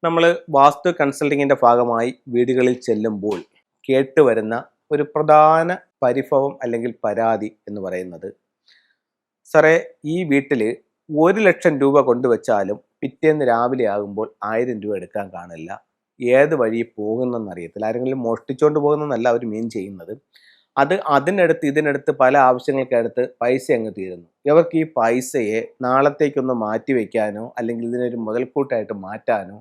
നമ്മൾ വാസ്തു കൺസൾട്ടിങ്ങിൻ്റെ ഭാഗമായി വീടുകളിൽ ചെല്ലുമ്പോൾ കേട്ടുവരുന്ന ഒരു പ്രധാന പരിഭവം അല്ലെങ്കിൽ പരാതി എന്ന് പറയുന്നത്, സാറേ ഈ വീട്ടിൽ 1,00,000 രൂപ കൊണ്ടുവച്ചാലും പിറ്റേന്ന് രാവിലെ ആകുമ്പോൾ 1000 രൂപ എടുക്കാൻ കാണില്ല, ഏത് വഴി പോകുന്നെന്നറിയത്തില്ല. ആരെങ്കിലും മോഷ്ടിച്ചുകൊണ്ട് പോകുന്നതെന്നല്ല അവർ മീൻ ചെയ്യുന്നത്. ഇതിനടുത്ത് പല ആവശ്യങ്ങൾക്കടുത്ത് പൈസ അങ്ങ് തീരുന്നു. ഇവർക്ക് ഈ പൈസയെ നാളത്തേക്കൊന്ന് മാറ്റി വയ്ക്കാനോ അല്ലെങ്കിൽ ഇതിനൊരു മുതൽക്കൂട്ടായിട്ട് മാറ്റാനോ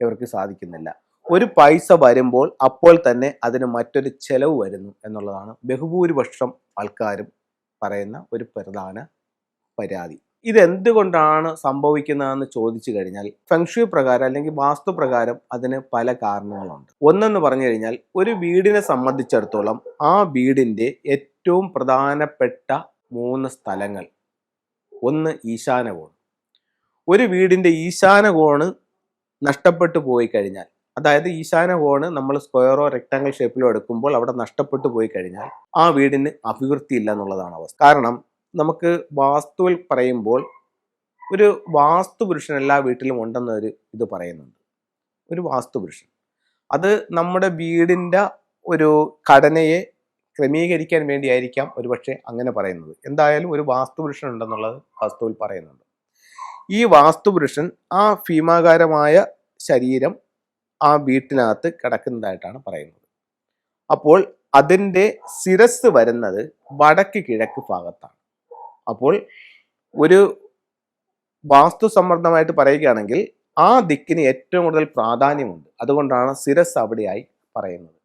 ഇവർക്ക് സാധിക്കുന്നില്ല. ഒരു പൈസ വരുമ്പോൾ അപ്പോൾ തന്നെ അതിന് മറ്റൊരു ചെലവ് വരുന്നു എന്നുള്ളതാണ് ബഹുഭൂരിപക്ഷം ആൾക്കാരും പറയുന്ന ഒരു പ്രധാന പരാതി. ഇതെന്തുകൊണ്ടാണ് സംഭവിക്കുന്നതെന്ന് ചോദിച്ചു കഴിഞ്ഞാൽ, ഫെങ്ഷുയി പ്രകാരം അല്ലെങ്കിൽ വാസ്തു പ്രകാരം അതിന് പല കാരണങ്ങളുണ്ട്. ഒന്നെന്ന് പറഞ്ഞു കഴിഞ്ഞാൽ, ഒരു വീടിനെ സംബന്ധിച്ചിടത്തോളം ആ വീടിൻ്റെ ഏറ്റവും പ്രധാനപ്പെട്ട 3 സ്ഥലങ്ങൾ. ഒന്ന് ഈശാനകോണ്. ഒരു വീടിൻ്റെ ഈശാനകോണ് നഷ്ടപ്പെട്ടു പോയി കഴിഞ്ഞാൽ, അതായത് ഈശാനകോണ് നമ്മൾ സ്ക്വയറോ റെക്ടാങ്കിൾ ഷേപ്പിലോ എടുക്കുമ്പോൾ അവിടെ നഷ്ടപ്പെട്ടു പോയി കഴിഞ്ഞാൽ ആ വീടിന് അഭിവൃദ്ധി ഇല്ല എന്നുള്ളതാണ് അവസ്ഥ. കാരണം നമുക്ക് വാസ്തുവിൽ പറയുമ്പോൾ ഒരു വാസ്തു പുരുഷൻ എല്ലാ വീട്ടിലും ഉണ്ടെന്നൊരു ഇത് പറയുന്നുണ്ട്. ഒരു വാസ്തു പുരുഷൻ അത് നമ്മുടെ വീടിൻ്റെ ഒരു ഘടനയെ ക്രമീകരിക്കാൻ വേണ്ടിയായിരിക്കാം ഒരുപക്ഷെ അങ്ങനെ പറയുന്നത്. എന്തായാലും ഒരു വാസ്തു പുരുഷൻ ഉണ്ടെന്നുള്ളത് വാസ്തുവിൽ പറയുന്നുണ്ട്. ഈ വാസ്തു പുരുഷൻ ആ ഭീമാകാരമായ ശരീരം ആ വീട്ടിനകത്ത് കിടക്കുന്നതായിട്ടാണ് പറയുന്നത്. അപ്പോൾ അതിൻ്റെ ശിരസ് വരുന്നത് വടക്ക് കിഴക്ക് ഭാഗത്താണ്. അപ്പോൾ ഒരു വാസ്തു സമ്മർദ്ദമായിട്ട് പറയുകയാണെങ്കിൽ ആ ദിക്കിന് ഏറ്റവും കൂടുതൽ പ്രാധാന്യമുണ്ട്. അതുകൊണ്ടാണ് ശിരസ് അവിടെയായി പറയുന്നത്.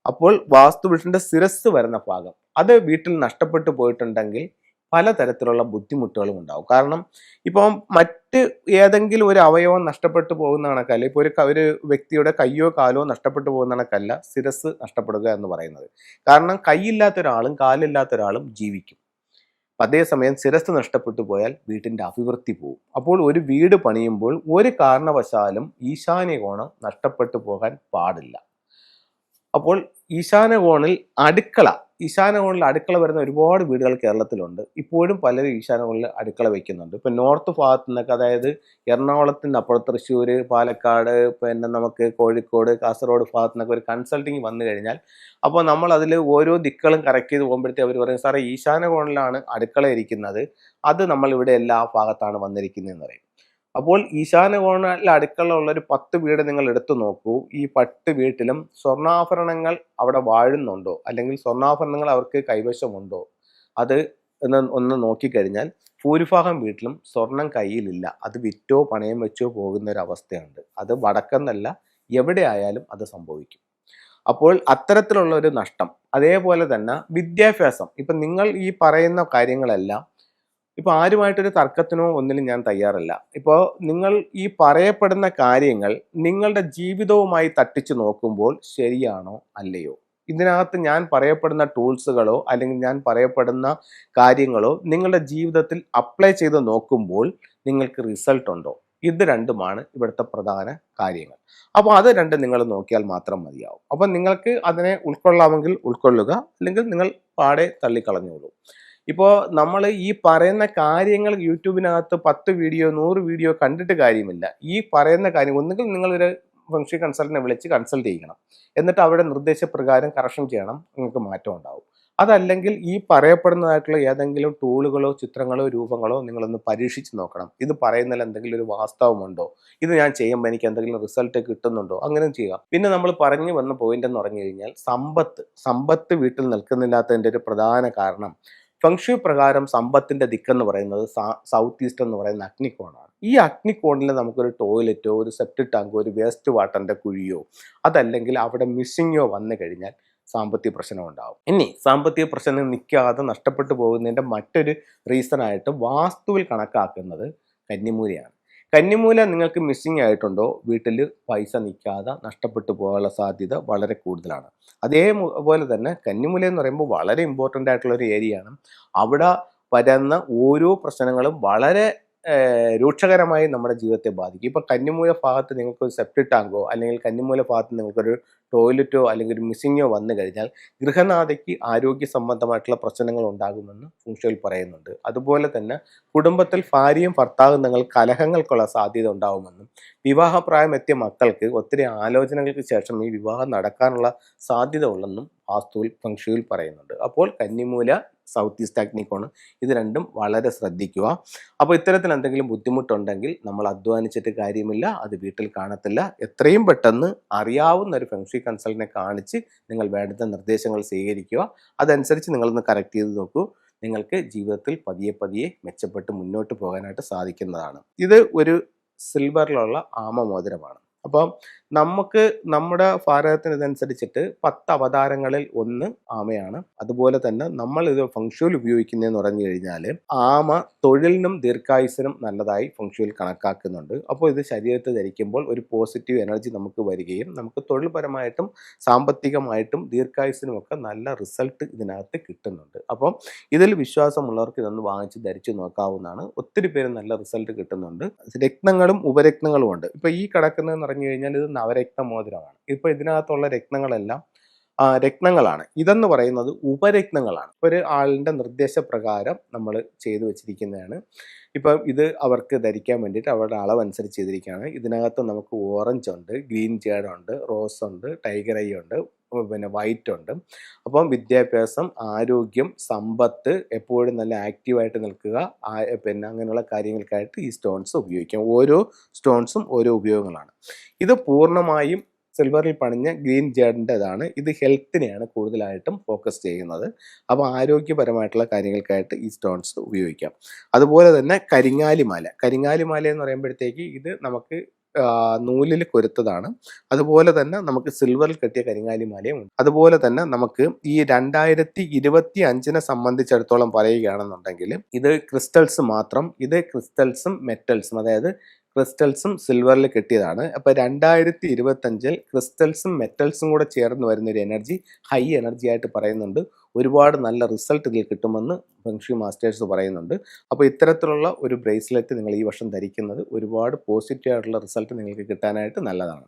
അപ്പോൾ വാസ്തുപുരുഷന്റെ ശിരസ് വരുന്ന ഭാഗം അത് വീട്ടിൽ നഷ്ടപ്പെട്ടു പോയിട്ടുണ്ടെങ്കിൽ പലതരത്തിലുള്ള ബുദ്ധിമുട്ടുകളും ഉണ്ടാവും. കാരണം ഇപ്പം മറ്റ് ഏതെങ്കിലും ഒരു അവയവം നഷ്ടപ്പെട്ടു പോകുന്ന കണക്കല്ല, ഇപ്പോൾ ഒരു വ്യക്തിയുടെ കയ്യോ കാലോ നഷ്ടപ്പെട്ടു പോകുന്ന കണക്കല്ല ശിരസ് നഷ്ടപ്പെടുക എന്ന് പറയുന്നത്. കാരണം കൈയില്ലാത്ത ഒരാളും കാലില്ലാത്ത ഒരാളും ജീവിക്കും. അതേസമയം ശിരസ് നഷ്ടപ്പെട്ടു പോയാൽ വീട്ടിൻ്റെ അഭിവൃദ്ധി പോകും. അപ്പോൾ ഒരു വീട് പണിയുമ്പോൾ ഒരു കാരണവശാലും ഈശാന്യകോണം നഷ്ടപ്പെട്ടു പോകാൻ പാടില്ല. അപ്പോൾ ഈശാനകോണിൽ അടുക്കള വരുന്ന ഒരുപാട് വീടുകൾ കേരളത്തിലുണ്ട്. ഇപ്പോഴും പലരും ഈശാനകോണിൽ അടുക്കള വയ്ക്കുന്നുണ്ട്. ഇപ്പം നോർത്ത് ഭാഗത്തു നിന്നൊക്കെ, അതായത് എറണാകുളത്തിൻ്റെ അപ്പുറത്ത് തൃശ്ശൂർ, പാലക്കാട്, പിന്നെ നമുക്ക് കോഴിക്കോട്, കാസർഗോഡ് ഭാഗത്തു നിന്നൊക്കെ ഒരു കൺസൾട്ടിങ് വന്നു കഴിഞ്ഞാൽ അപ്പോൾ നമ്മൾ അതിൽ ഓരോ ദിക്കുകളും കറക്റ്റ് ചെയ്ത് പോകുമ്പോഴത്തേ അവർ പറയും, സാറേ ഈശാനകോണിലാണ് അടുക്കള ഇരിക്കുന്നത്, അത് നമ്മളിവിടെ എല്ലാ ഭാഗത്താണ് വന്നിരിക്കുന്നതെന്ന് പറയും. അപ്പോൾ ഈശാനകോണിൽ അടുക്കള ഉള്ള ഒരു 10 വീട് നിങ്ങൾ എടുത്തു നോക്കൂ. ഈ 10 വീട്ടിലും സ്വർണ്ണാഭരണങ്ങൾ അവിടെ വാഴുന്നുണ്ടോ അല്ലെങ്കിൽ സ്വർണ്ണാഭരണങ്ങൾ അവർക്ക് കൈവശമുണ്ടോ, അത് ഒന്ന് നോക്കിക്കഴിഞ്ഞാൽ ഭൂരിഭാഗം വീട്ടിലും സ്വർണം കയ്യിലില്ല. അത് വിറ്റോ പണയം വെച്ചോ പോകുന്ന ഒരു അവസ്ഥയുണ്ട്. അത് വടക്കെന്നല്ല, എവിടെ ആയാലും അത് സംഭവിക്കും. അപ്പോൾ അത്തരത്തിലുള്ള ഒരു നഷ്ടം. അതേപോലെ തന്നെ വിദ്യാഭ്യാസം. ഇപ്പം നിങ്ങൾ ഈ പറയുന്ന കാര്യങ്ങളെല്ലാം ഇപ്പോൾ ആരുമായിട്ടൊരു തർക്കത്തിനോ ഒന്നിനും ഞാൻ തയ്യാറല്ല. ഇപ്പോൾ നിങ്ങൾ ഈ പറയപ്പെടുന്ന കാര്യങ്ങൾ നിങ്ങളുടെ ജീവിതവുമായി തട്ടിച്ചു നോക്കുമ്പോൾ ശരിയാണോ അല്ലയോ, ഇതിനകത്ത് ഞാൻ പറയപ്പെടുന്ന ടൂൾസുകളോ അല്ലെങ്കിൽ ഞാൻ പറയപ്പെടുന്ന കാര്യങ്ങളോ നിങ്ങളുടെ ജീവിതത്തിൽ അപ്ലൈ ചെയ്ത് നോക്കുമ്പോൾ നിങ്ങൾക്ക് റിസൾട്ട് ഉണ്ടോ, ഇത് രണ്ടുമാണ് ഇവിടുത്തെ പ്രധാന കാര്യങ്ങൾ. അപ്പോൾ അത് രണ്ടും നിങ്ങൾ നോക്കിയാൽ മാത്രം മതിയാവും. അപ്പം നിങ്ങൾക്ക് അതിനെ ഉൾക്കൊള്ളാമെങ്കിൽ ഉൾക്കൊള്ളുക, അല്ലെങ്കിൽ നിങ്ങൾ പാടെ തള്ളിക്കളഞ്ഞോളൂ. ഇപ്പോൾ നമ്മൾ ഈ പറയുന്ന കാര്യങ്ങൾ യൂട്യൂബിനകത്ത് 10 വീഡിയോ 100 വീഡിയോ കണ്ടിട്ട് കാര്യമില്ല. ഈ പറയുന്ന കാര്യം ഒന്നുകിൽ നിങ്ങളൊരു ഫെങ്ഷുയി കൺസൾട്ടന്റിനെ വിളിച്ച് കൺസൾട്ട് ചെയ്യണം, എന്നിട്ട് അവരുടെ നിർദ്ദേശപ്രകാരം കറക്ഷൻ ചെയ്യണം, നിങ്ങൾക്ക് മാറ്റം ഉണ്ടാവും. അതല്ലെങ്കിൽ ഈ പറയപ്പെടുന്നതായിട്ടുള്ള ഏതെങ്കിലും ടൂളുകളോ ചിത്രങ്ങളോ രൂപങ്ങളോ നിങ്ങളൊന്ന് പരീക്ഷിച്ച് നോക്കണം. ഇത് പറയുന്നതിൽ എന്തെങ്കിലും ഒരു വാസ്തവമുണ്ടോ, ഇത് ഞാൻ ചെയ്യുമ്പോൾ എനിക്ക് എന്തെങ്കിലും റിസൾട്ട് കിട്ടുന്നുണ്ടോ, അങ്ങനെ ചെയ്യുക. പിന്നെ നമ്മൾ പറഞ്ഞു വന്ന പോയിന്റ് എന്ന് പറഞ്ഞു കഴിഞ്ഞാൽ സമ്പത്ത് വീട്ടിൽ നിൽക്കുന്നില്ലാത്തതിൻ്റെ ഒരു പ്രധാന കാരണം ഫെങ്ഷുയി പ്രകാരം സമ്പത്തിന്റെ ദിക്കെന്ന് പറയുന്നത് സൗത്ത് ഈസ്റ്റ് എന്ന് പറയുന്ന അഗ്നിക്കോണാണ്. ഈ അഗ്നിക്കോണിൽ നമുക്കൊരു ടോയ്ലറ്റോ ഒരു സെപ്റ്റിക് ടാങ്കോ ഒരു വേസ്റ്റ് വാട്ടറിന്റെ കുഴിയോ അതല്ലെങ്കിൽ അവിടെ മിസ്സിങ്ങോ വന്നു കഴിഞ്ഞാൽ സാമ്പത്തിക പ്രശ്നം ഉണ്ടാവും. ഇനി സാമ്പത്തിക പ്രശ്നം നിൽക്കാതെ നഷ്ടപ്പെട്ടു പോകുന്നതിൻ്റെ മറ്റൊരു റീസണായിട്ട് വാസ്തുവിൽ കണക്കാക്കുന്നത് കന്നിമൂലയാണ്. കന്നിമൂല നിങ്ങൾക്ക് മിസ്സിങ് ആയിട്ടുണ്ടോ, വീട്ടിൽ പൈസ നിൽക്കാതെ നഷ്ടപ്പെട്ടു പോകാനുള്ള സാധ്യത വളരെ കൂടുതലാണ്. അതേപോലെ തന്നെ കന്നിമൂല എന്ന് പറയുമ്പോൾ വളരെ ഇമ്പോർട്ടൻ്റ് ആയിട്ടുള്ള ഒരു ഏരിയയാണ്. അവിടെ വരുന്ന ഓരോ പ്രശ്നങ്ങളും വളരെ രൂക്ഷകരമായി നമ്മുടെ ജീവിതത്തെ ബാധിക്കും. ഇപ്പോൾ കന്നിമൂല ഭാഗത്ത് നിങ്ങൾക്കൊരു സെപ്റ്റിക് ടാങ്കോ അല്ലെങ്കിൽ കന്നിമൂല ഭാഗത്ത് നിങ്ങൾക്കൊരു ടോയ്ലറ്റോ അല്ലെങ്കിൽ ഒരു മിസ്സിങ്ങോ വന്നു കഴിഞ്ഞാൽ ഗൃഹനാഥയ്ക്ക് ആരോഗ്യ സംബന്ധമായിട്ടുള്ള പ്രശ്നങ്ങൾ ഉണ്ടാകുമെന്ന് ഫുങ്ഷുയിൽ പറയുന്നുണ്ട്. അതുപോലെ തന്നെ കുടുംബത്തിൽ ഭാര്യയും ഭർത്താവും നിങ്ങൾ കലഹങ്ങൾക്കുള്ള സാധ്യത ഉണ്ടാകുമെന്നും വിവാഹപ്രായം എത്തിയ മക്കൾക്ക് ഒത്തിരി ആലോചനകൾക്ക് ശേഷം ഈ വിവാഹം നടക്കാനുള്ള സാധ്യത ഉള്ളെന്നും വാസ്തുവിൽ ഫെങ്ഷുയിൽ പറയുന്നുണ്ട്. അപ്പോൾ കന്നിമൂല, സൗത്ത് ഈസ്റ്റ് അഗ്നികോൺ ഇത് രണ്ടും വളരെ ശ്രദ്ധിക്കുക. അപ്പോൾ ഇത്തരത്തിൽ എന്തെങ്കിലും ബുദ്ധിമുട്ടുണ്ടെങ്കിൽ നമ്മൾ അധ്വാനിച്ചിട്ട് കാര്യമില്ല, അത് വീട്ടിൽ കാണത്തില്ല. എത്രയും പെട്ടെന്ന് അറിയാവുന്ന ഒരു ഫെങ്ഷു കൺസൾട്ടിനെ കാണിച്ച് നിങ്ങൾ വേണ്ടുന്ന നിർദ്ദേശങ്ങൾ സ്വീകരിക്കുക. അതനുസരിച്ച് നിങ്ങളൊന്ന് കറക്റ്റ് ചെയ്ത് നോക്കൂ. നിങ്ങൾക്ക് ജീവിതത്തിൽ പതിയെ പതിയെ മെച്ചപ്പെട്ട് മുന്നോട്ട് പോകാനായിട്ട് സാധിക്കുന്നതാണ്. ഇത് ഒരു സിൽവറിലുള്ള ആമമോതിരമാണ്. അപ്പം നമുക്ക് നമ്മുടെ ഭാരതത്തിന് ഇതനുസരിച്ചിട്ട് 10 അവതാരങ്ങളിൽ ഒന്ന് ആമയാണ്. അതുപോലെ തന്നെ നമ്മൾ ഇത് ഫെങ്ഷുയിൽ ഉപയോഗിക്കുന്നതെന്ന് പറഞ്ഞു കഴിഞ്ഞാൽ ആമ തൊഴിലിനും ദീർഘായുസിനും നല്ലതായി ഫെങ്ഷുയിൽ കണക്കാക്കുന്നുണ്ട്. അപ്പോൾ ഇത് ശരീരത്തിൽ ധരിക്കുമ്പോൾ ഒരു പോസിറ്റീവ് എനർജി നമുക്ക് വരികയും നമുക്ക് തൊഴിൽപരമായിട്ടും സാമ്പത്തികമായിട്ടും ദീർഘായുസിനും ഒക്കെ നല്ല റിസൾട്ട് ഇതിനകത്ത് കിട്ടുന്നുണ്ട്. അപ്പം ഇതിൽ വിശ്വാസമുള്ളവർക്ക് ഇതൊന്ന് വാങ്ങിച്ച് ധരിച്ചു നോക്കാവുന്നതാണ്. ഒത്തിരി പേര് നല്ല റിസൾട്ട് കിട്ടുന്നുണ്ട്. രത്നങ്ങളും ഉപരത്നങ്ങളും ഉണ്ട്. ഇപ്പൊ ഈ കിടക്കുന്നതെന്ന് പറഞ്ഞു കഴിഞ്ഞാൽ ഇത് നവരത്ന മോതിരമാണ്. ഇപ്പൊ ഇതിനകത്തുള്ള രത്നങ്ങളെല്ലാം രത്നങ്ങളാണ്. ഇതെന്ന് പറയുന്നത് ഉപരത്നങ്ങളാണ്. ഒരു ആളിൻ്റെ നിർദ്ദേശപ്രകാരം നമ്മൾ ചെയ്തു വെച്ചിരിക്കുന്നതാണ്. ഇപ്പം ഇത് അവർക്ക് ധരിക്കാൻ വേണ്ടിയിട്ട് അവരുടെ അളവനുസരിച്ച് ചെയ്തിരിക്കുകയാണ്. ഇതിനകത്ത് നമുക്ക് ഓറഞ്ച് ഉണ്ട്, ഗ്രീൻ ജേഡ് ഉണ്ട്, റോസ് ഉണ്ട്, ടൈഗർ ഐ ഉണ്ട്, പിന്നെ വൈറ്റ് ഉണ്ട്. അപ്പം വിദ്യാഭ്യാസം, ആരോഗ്യം, സമ്പത്ത്, എപ്പോഴും നല്ല ആക്റ്റീവായിട്ട് നിൽക്കുക, പിന്നെ അങ്ങനെയുള്ള കാര്യങ്ങൾക്കായിട്ട് ഈ സ്റ്റോൺസ് ഉപയോഗിക്കാം. ഓരോ സ്റ്റോൺസും ഓരോ ഉപയോഗങ്ങളാണ്. ഇത് പൂർണ്ണമായും സിൽവറിൽ പണിഞ്ഞ ഗ്രീൻ ജേഡിൻ്റെതാണ്. ഇത് ഹെൽത്തിനെയാണ് കൂടുതലായിട്ടും ഫോക്കസ് ചെയ്യുന്നത്. അപ്പോൾ ആരോഗ്യപരമായിട്ടുള്ള കാര്യങ്ങൾക്കായിട്ട് ഈ സ്റ്റോൺസ് ഉപയോഗിക്കാം. അതുപോലെ തന്നെ കരിങ്ങാലിമാല എന്ന് പറയുമ്പോഴത്തേക്ക് ഇത് നമുക്ക് നൂലിൽ കൊരുത്തതാണ്. അതുപോലെ തന്നെ നമുക്ക് സിൽവറിൽ കെട്ടിയ കരിങ്ങാലിമാലയും ഉണ്ട്. അതുപോലെ തന്നെ നമുക്ക് ഈ 2025 സംബന്ധിച്ചിടത്തോളം പറയുകയാണെന്നുണ്ടെങ്കിൽ ഇത് ക്രിസ്റ്റൽസ് മാത്രം, ഇത് ക്രിസ്റ്റൽസും മെറ്റൽസും, അതായത് ക്രിസ്റ്റൽസും സിൽവറിൽ കെട്ടിയതാണ്. അപ്പോൾ 2025 ക്രിസ്റ്റൽസും മെറ്റൽസും കൂടെ ചേർന്ന് വരുന്നൊരു എനർജി ഹൈ എനർജി ആയിട്ട് പറയുന്നുണ്ട്. ഒരുപാട് നല്ല റിസൾട്ട് ഇതിൽ കിട്ടുമെന്ന് ഫെങ്ഷു മാസ്റ്റേഴ്സ് പറയുന്നുണ്ട്. അപ്പോൾ ഇത്തരത്തിലുള്ള ഒരു ബ്രേസ്ലെറ്റ് നിങ്ങൾ ഈ വർഷം ധരിക്കുന്നത് ഒരുപാട് പോസിറ്റീവ് ആയിട്ടുള്ള റിസൾട്ട് നിങ്ങൾക്ക് കിട്ടാനായിട്ട് നല്ലതാണ്.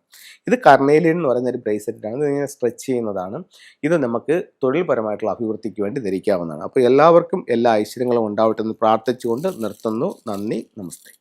ഇത് കർണേലിയൻ എന്ന് പറയുന്ന ഒരു ബ്രേസ്ലെറ്റാണ്. ഇത് ഇങ്ങനെ സ്ട്രെച്ച് ചെയ്യുന്നതാണ്. ഇത് നമുക്ക് തൊഴിൽപരമായിട്ടുള്ള അഭിവൃദ്ധിക്ക് വേണ്ടി ധരിക്കാവുന്നതാണ്. അപ്പോൾ എല്ലാവർക്കും എല്ലാ ഐശ്വര്യങ്ങളും ഉണ്ടാവട്ടെ എന്ന് പ്രാർത്ഥിച്ചുകൊണ്ട് നിർത്തുന്നു. നന്ദി, നമസ്തേ.